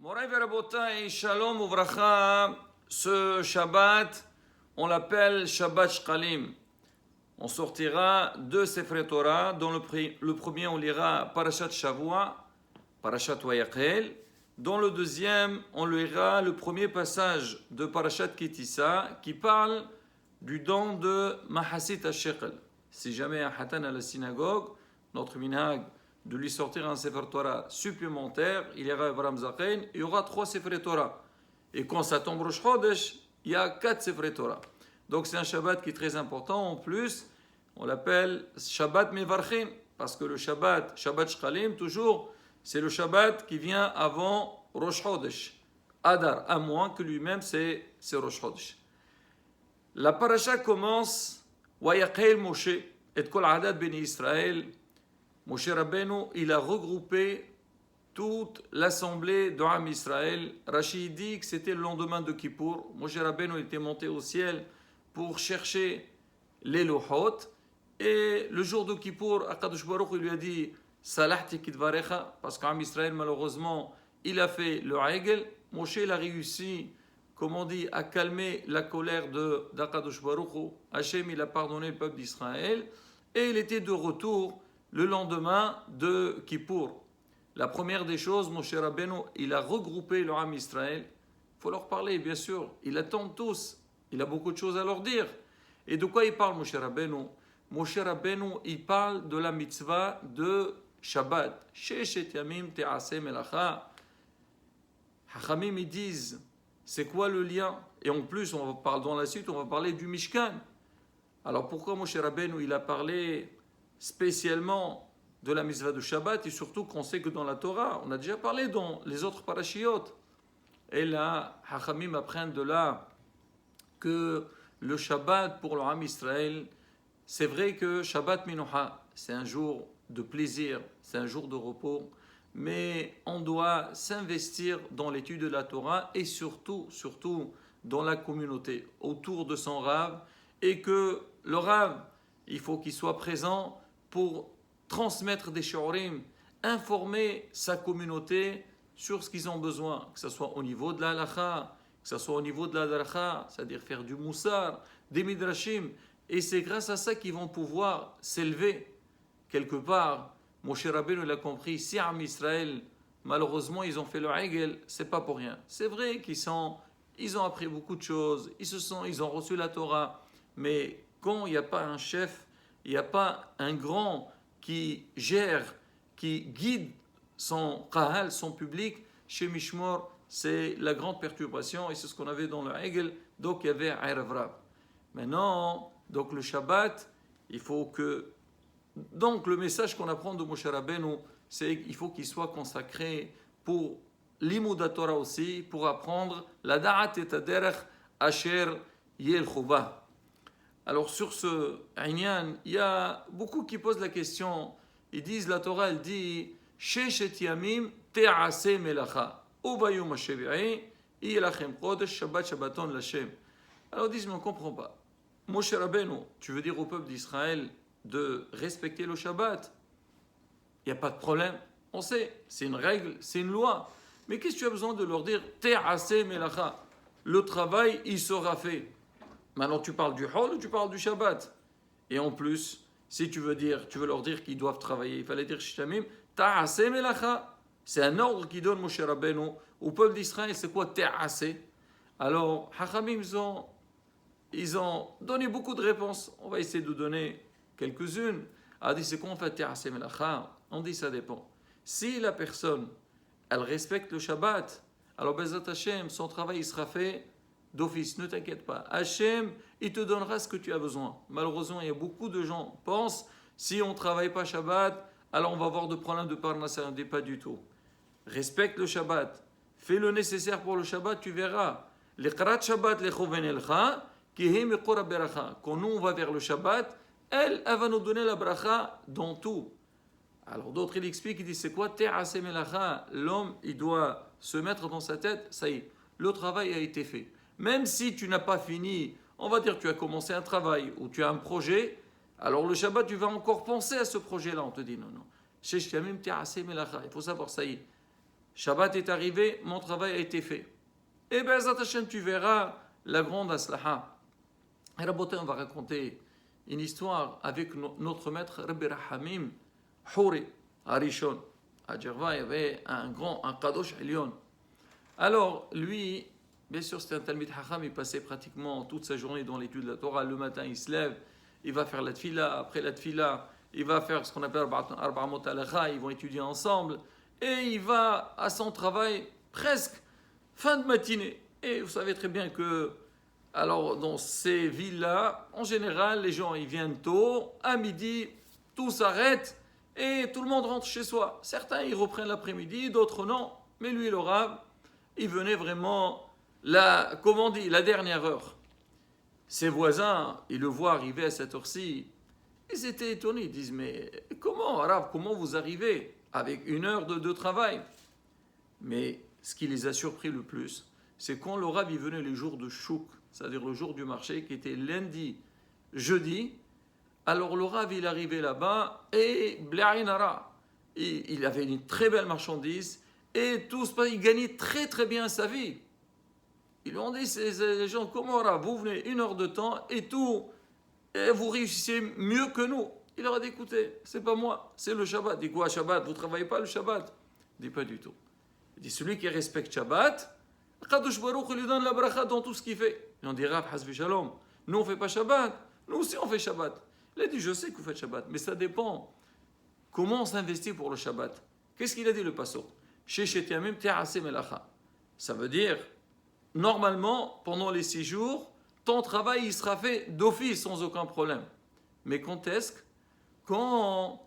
Moray Verabotai, Shalom Uvracha, ce Shabbat, on l'appelle Shabbat Shkalim. On sortira deux Sefrei Torah, dont le premier on lira Parashat Shavua, Parashat Vayakhel, dont le deuxième on lira le premier passage de Parashat Kitissa qui parle du don de Mahasit HaShekel. Si jamais un Hatan à la synagogue, notre minhag de lui sortir un Sefer Torah supplémentaire, il ira Abraham Zachen, il y aura 3 Sefer Torah. Et quand ça tombe Rosh Chodesh, il y a 4 Sefer Torah. Donc c'est un Shabbat qui est très important. En plus, on l'appelle Shabbat Mevarchin, parce que le Shabbat Shkalim, toujours, c'est le Shabbat qui vient avant Rosh Chodesh. Adar, à moins que lui-même c'est Rosh Chodesh. La paracha commence Vayakhel Moshe et Kol Adad Beni Israël. Moshe Rabbeinu, il a regroupé toute l'assemblée d'Am Israël. Rashi dit que c'était le lendemain de Kippour. Moshe Rabbeinu était monté au ciel pour chercher les Lohot. Et le jour de Kippour, Akadosh Baruch il lui a dit Salahti Kidvarecha, parce qu'Am Israël, malheureusement, il a fait le Hegel. Moshe, il a réussi, comme on dit, à calmer la colère d'Akadosh Baruch. Hachem, il a pardonné le peuple d'Israël. Et il était de retour le lendemain de Kippour. La première des choses, Moshe Rabbeinu, il a regroupé le Ham Israël. Il faut leur parler, bien sûr. Ils attendent tous. Il a beaucoup de choses à leur dire. Et de quoi il parle, Moshe Rabbeinu? Moshe Rabbeinu, il parle de la mitzvah de Shabbat. Sheshet yamim te'aseh melacha. Hachamim, ils disent, c'est quoi le lien? Et en plus, on va parler dans la suite, on va parler du Mishkan. Alors pourquoi Moshe Rabbeinu, il a parlé spécialement de la mitzvah de Shabbat, et surtout qu'on sait que dans la Torah, on a déjà parlé dans les autres parashiot. Et là, Hachamim apprennent de là que le Shabbat pour le Ham Israël, c'est vrai que Shabbat Minucha, c'est un jour de plaisir, c'est un jour de repos, mais on doit s'investir dans l'étude de la Torah et surtout dans la communauté, autour de son Rav, et que le Rav, il faut qu'il soit présent pour transmettre des shiurim, informer sa communauté sur ce qu'ils ont besoin, que ce soit au niveau de la halacha, que ce soit au niveau de la daracha, c'est-à-dire faire du moussar, des midrashim, et c'est grâce à ça qu'ils vont pouvoir s'élever quelque part. Moshe Rabbeinu l'a compris, si Am Israël, malheureusement, ils ont fait le Hegel, c'est pas pour rien. C'est vrai ils ont appris beaucoup de choses, ils ont reçu la Torah, mais quand il n'y a pas un chef, il n'y a pas un grand qui gère, qui guide son kahal, son public, chez Mishmor, c'est la grande perturbation, et c'est ce qu'on avait dans le Hegel, donc il y avait Erev Rav. Maintenant, donc le Shabbat, il faut que... Donc le message qu'on apprend de Moshe Rabbeinu, c'est qu'il faut qu'il soit consacré pour l'Imouda Torah aussi, pour apprendre la Da'at et Aderech Asher Yel Chouba. Alors sur ce Inyan, il y a beaucoup qui posent la question. Ils disent, la Torah, elle dit Sheshet yamim te'aseh melacha ubayom hashevi'i yelachem chodesh shabbat shabbaton l'Hashem. Alors ils disent, mais on ne comprend pas. Moshe Rabbeinu, tu veux dire au peuple d'Israël de respecter le Shabbat? Il n'y a pas de problème. On sait, c'est une règle, c'est une loi. Mais qu'est-ce que tu as besoin de leur dire te'aseh melacha? Le travail, il sera fait. Maintenant, tu parles du Hol ou tu parles du Shabbat? Et en plus, si tu veux leur dire qu'ils doivent travailler, il fallait dire Shtamim, Ta'aseh melacha. C'est un ordre qui donne Moshe Rabbeinu au peuple d'Israël. C'est quoi Ta'aseh? Alors, Hachamim, ils ont donné beaucoup de réponses. On va essayer de donner quelques-unes. On dit, c'est quoi en fait Ta'aseh melacha? On dit, ça dépend. Si la personne, elle respecte le Shabbat, alors Bezat Hashem, son travail, il sera fait d'office, ne t'inquiète pas. Hachem, il te donnera ce que tu as besoin. Malheureusement, il y a beaucoup de gens qui pensent, si on ne travaille pas Shabbat, alors on va avoir de problèmes de parnassa. Pas du tout. Respecte le Shabbat. Fais le nécessaire pour le Shabbat, tu verras. L'Iqrat Shabbat lechovenelcha, kihim iqora beracha. Quand nous, on va vers le Shabbat, elle va nous donner la bracha dans tout. Alors d'autres, ils expliquent, ils disent, c'est quoi Te'aseh melacha? L'homme, il doit se mettre dans sa tête, ça y est, le travail a été fait. Même si tu n'as pas fini, on va dire que tu as commencé un travail ou tu as un projet, alors le Shabbat, tu vas encore penser à ce projet-là. On te dit non. Il faut savoir, ça y est, Shabbat est arrivé, mon travail a été fait. Et bien, Zat Hashem, tu verras la grande aslaha. Et Raboté, on va raconter une histoire avec notre maître Rabbi Rahamim Houri, à Rishon. À Djerva, il y avait un Kadosh Elyon. Alors, lui, bien sûr, c'était un Talmid Hacham, il passait pratiquement toute sa journée dans l'étude de la Torah. Le matin, il se lève, il va faire la tfila. Après la tfila, il va faire ce qu'on appelle Arba'amot Halacha, ils vont étudier ensemble. Et il va à son travail presque fin de matinée. Et vous savez très bien que, alors, dans ces villes-là, en général, les gens, ils viennent tôt, à midi, tout s'arrête et tout le monde rentre chez soi. Certains, ils reprennent l'après-midi, d'autres non. Mais lui, le Rav, il venait vraiment, la dernière heure. Ses voisins, ils le voient arriver à cette heure-ci. Ils étaient étonnés. Ils disent, mais comment, Rav, comment vous arrivez avec une heure de travail? Mais ce qui les a surpris le plus, c'est quand le Rav, il venait les jours de chouk, c'est-à-dire le jour du marché, qui était lundi, jeudi. Alors le Rav, il arrivait là-bas et Blainara, il avait une très belle marchandise et tout se passe, il gagnait très très bien sa vie. Ils lui ont dit, ces gens, comment Rav, vous venez une heure de temps et tout, et vous réussissez mieux que nous. Il leur a dit, écoutez, c'est pas moi, c'est le Shabbat. Il dit quoi, Shabbat? Vous ne travaillez pas le Shabbat? Il dit, pas du tout. Il dit, celui qui respecte Shabbat, Kadosh Baruch lui donne la bracha dans tout ce qu'il fait. Et on dit, Rav, Hasbi Shalom, nous on ne fait pas Shabbat, nous aussi on fait Shabbat. Il a dit, je sais que vous faites Shabbat, mais ça dépend. Comment on s'investit pour le Shabbat? Qu'est-ce qu'il a dit le pasteur? Ça veut dire, normalement, pendant les 6 jours, ton travail il sera fait d'office sans aucun problème. Mais quand est-ce que quand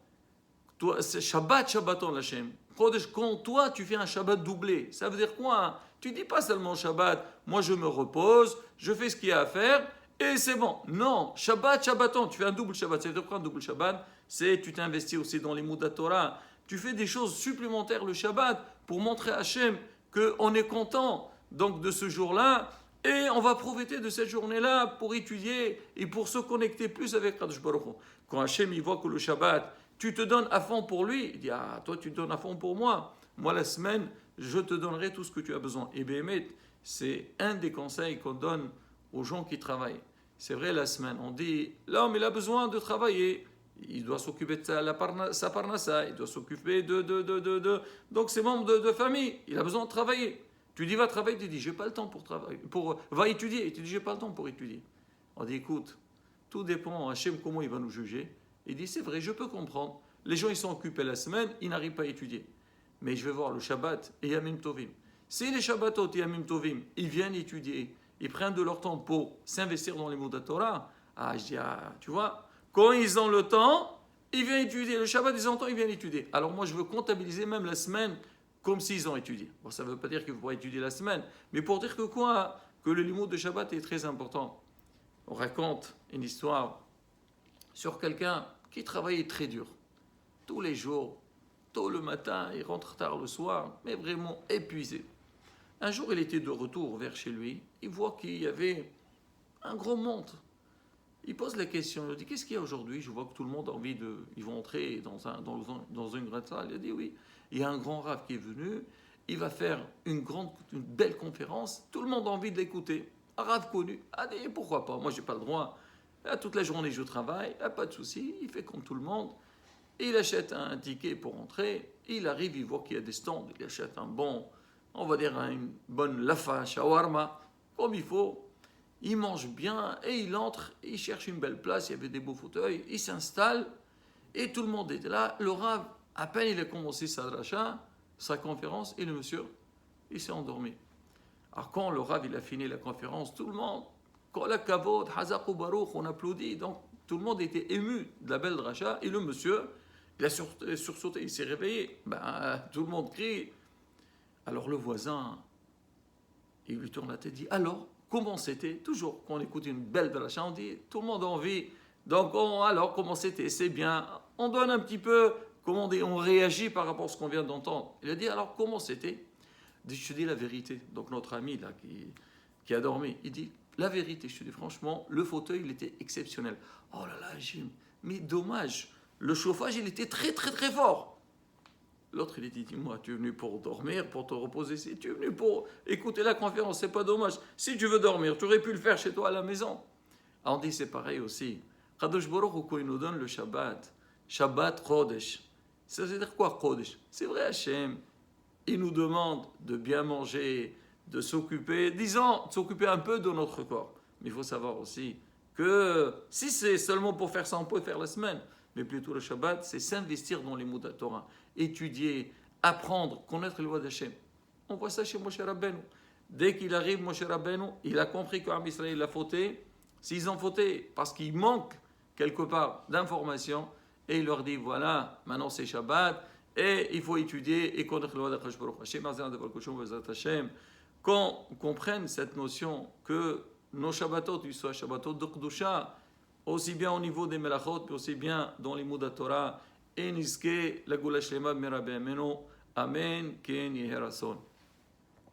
toi, c'est Shabbaton l'Hachem, quand toi tu fais un Shabbat doublé, ça veut dire quoi? Tu dis pas seulement Shabbat, moi je me repose, je fais ce qu'il y a à faire et c'est bon. Non, Shabbaton, tu fais un double Shabbat. Ça veut dire quoi un double Shabbat? C'est tu t'investis aussi dans les Moudat Torah, tu fais des choses supplémentaires le Shabbat pour montrer à Hachem qu'on est content donc de ce jour-là. Et on va profiter de cette journée-là pour étudier et pour se connecter plus avec Kadosh Baruch Hu. Quand Hachem il voit que le Shabbat, tu te donnes à fond pour lui, il dit, ah, toi tu te donnes à fond pour moi. Moi la semaine, je te donnerai tout ce que tu as besoin. Et Béhémet, c'est un des conseils qu'on donne aux gens qui travaillent. C'est vrai la semaine, on dit, l'homme il a besoin de travailler. Il doit s'occuper de sa parnassa, il doit s'occuper de donc ses membres de famille. Il a besoin de travailler. Tu dis va travailler, tu dis j'ai pas le temps pour travailler, va étudier, et tu dis j'ai pas le temps pour étudier. On dit écoute, tout dépend Hachem comment il va nous juger. Il dit c'est vrai, je peux comprendre. Les gens ils sont occupés la semaine, ils n'arrivent pas à étudier. Mais je vais voir le Shabbat et Yamim Tovim. Si les Shabbatot et Yamim Tovim, ils viennent étudier, ils prennent de leur temps pour s'investir dans les mots de Torah, je dis tu vois, quand ils ont le temps, ils viennent étudier. Le Shabbat ils ont le temps, ils viennent étudier. Alors moi je veux comptabiliser même la semaine comme s'ils ont étudié. Bon, ça ne veut pas dire qu'il faut pas étudier la semaine, mais pour dire que quoi? Que le limoud de Shabbat est très important. On raconte une histoire sur quelqu'un qui travaillait très dur. Tous les jours, tôt le matin, il rentre tard le soir, mais vraiment épuisé. Un jour, il était de retour vers chez lui, il voit qu'il y avait un gros monde. Il pose la question, il dit, qu'est-ce qu'il y a aujourd'hui? Je vois que tout le monde a envie de... Ils vont entrer dans une grande salle. Il dit, oui, il y a un grand rave qui est venu, il va faire une belle conférence, tout le monde a envie de l'écouter. Un rave connu, allez, pourquoi pas? Moi, je n'ai pas le droit. Là, toute la journée, je travaille, pas de souci, il fait comme tout le monde. Il achète un ticket pour entrer, il arrive, il voit qu'il y a des stands, il achète un bon, on va dire une bonne lafa, shawarma, comme il faut. Il mange bien et il entre, il cherche une belle place, il y avait des beaux fauteuils, il s'installe et tout le monde était là. Le Rav, à peine il a commencé sa dracha, sa conférence, et le monsieur, il s'est endormi. Alors quand le Rav il a fini la conférence, tout le monde, Kola Kavod, Hazak Baruch, on applaudit, donc tout le monde était ému de la belle dracha et le monsieur, il a sursauté, il s'est réveillé, tout le monde crie. Alors le voisin, il lui tourne la tête et dit, alors comment c'était? Toujours, quand on écoute une belle dracha, on dit, tout le monde a envie. Donc, alors, comment c'était? C'est bien. On donne un petit peu, comment on dit, on réagit par rapport à ce qu'on vient d'entendre. Il a dit, alors, comment c'était? Il dit, je te dis la vérité. Donc, notre ami, là, qui a dormi, il dit, la vérité, je te dis franchement, le fauteuil, il était exceptionnel. Oh là là, mais dommage, le chauffage, il était très, très, très fort. L'autre, il dit, dis-moi, tu es venu pour dormir, pour te reposer ici, tu es venu pour écouter la conférence, c'est pas dommage. Si tu veux dormir, tu aurais pu le faire chez toi à la maison. Alors on dit, c'est pareil aussi. Kadosh Baruch Hu, quand il nous donne le Shabbat, Shabbat Chodesh, ça veut dire quoi Chodesh? C'est vrai, Hachem, il nous demande de bien manger, de s'occuper, disons, de s'occuper un peu de notre corps. Mais il faut savoir aussi que si c'est seulement pour faire ça, on peut faire la semaine. Mais plutôt le Shabbat, c'est s'investir dans les mots de la Torah, étudier, apprendre, connaître les lois d'Hachem. On voit ça chez Moshe Rabbeinu. Dès qu'il arrive, Moshe Rabbeinu, il a compris qu'Am Israël a fauté. S'ils ont fauté, parce qu'il manque quelque part d'informations, et il leur dit, voilà, maintenant c'est Shabbat, et il faut étudier et connaître les lois d'Hachem. Qu'on comprenne cette notion que nos Shabbatot, ils soient Shabbatot de Kedusha, aussi bien au niveau des Melachot, mais aussi bien dans les mots de Torah, et Nizke, la Goula Shlema, Merabe Ameno, Amen, Ken Yeherason.